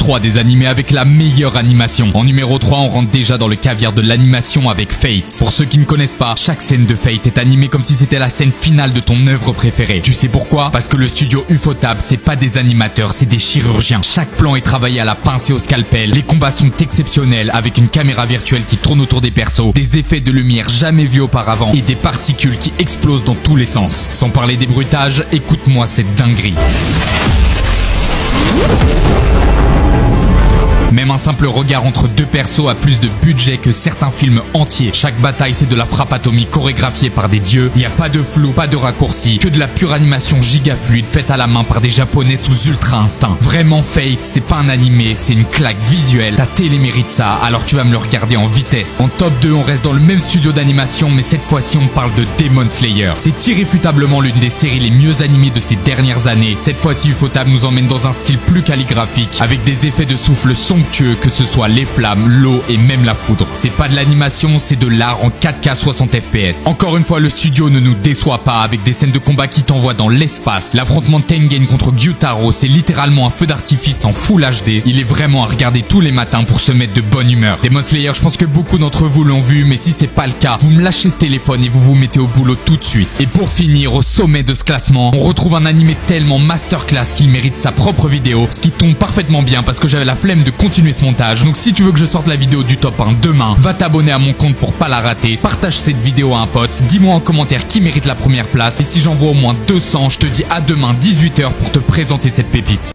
3 des animés avec la meilleure animation. En numéro 3, on rentre déjà dans le caviar de l'animation avec Fate. Pour ceux qui ne connaissent pas, chaque scène de Fate est animée comme si c'était la scène finale de ton œuvre préférée. Tu sais pourquoi? Parce que le studio Ufotable, c'est pas des animateurs, c'est des chirurgiens. Chaque plan est travaillé à la pince et au scalpel. Les combats sont exceptionnels avec une caméra virtuelle qui tourne autour des persos, des effets de lumière jamais vus auparavant et des particules qui explosent dans tous les sens. Sans parler des bruitages, écoute-moi cette dinguerie. Même un simple regard entre deux persos a plus de budget que certains films entiers. Chaque bataille, c'est de la frappe atomique chorégraphiée par des dieux. Il n'y a pas de flou, pas de raccourci, que de la pure animation giga fluide faite à la main par des japonais sous ultra instinct. Vraiment, Fate, c'est pas un animé, c'est une claque visuelle. Ta télé mérite ça, alors tu vas me le regarder en vitesse. En top 2, on reste dans le même studio d'animation, mais cette fois-ci, on parle de Demon Slayer. C'est irréfutablement l'une des séries les mieux animées de ces dernières années. Cette fois-ci, Ufotable nous emmène dans un style plus calligraphique, avec des effets de souffle somptueux, que ce soit les flammes, l'eau et même la foudre. C'est pas de l'animation, c'est de l'art en 4K 60 FPS. Encore une fois, le studio ne nous déçoit pas avec des scènes de combat qui t'envoient dans l'espace. L'affrontement de Tengen contre Gyutaro, c'est littéralement un feu d'artifice en Full HD. Il est vraiment à regarder tous les matins pour se mettre de bonne humeur. Demon Slayer, je pense que beaucoup d'entre vous l'ont vu, mais si c'est pas le cas, vous me lâchez ce téléphone et vous vous mettez au boulot tout de suite. Et pour finir, au sommet de ce classement, on retrouve un animé tellement masterclass qu'il mérite sa propre vidéo, ce qui tombe parfaitement bien parce que j'avais la flemme de continuer ce montage. Donc si tu veux que je sorte la vidéo du top 1 demain, va t'abonner à mon compte pour pas la rater, partage cette vidéo à un pote, dis-moi en commentaire qui mérite la première place et si j'en vois au moins 200, je te dis à demain 18h pour te présenter cette pépite.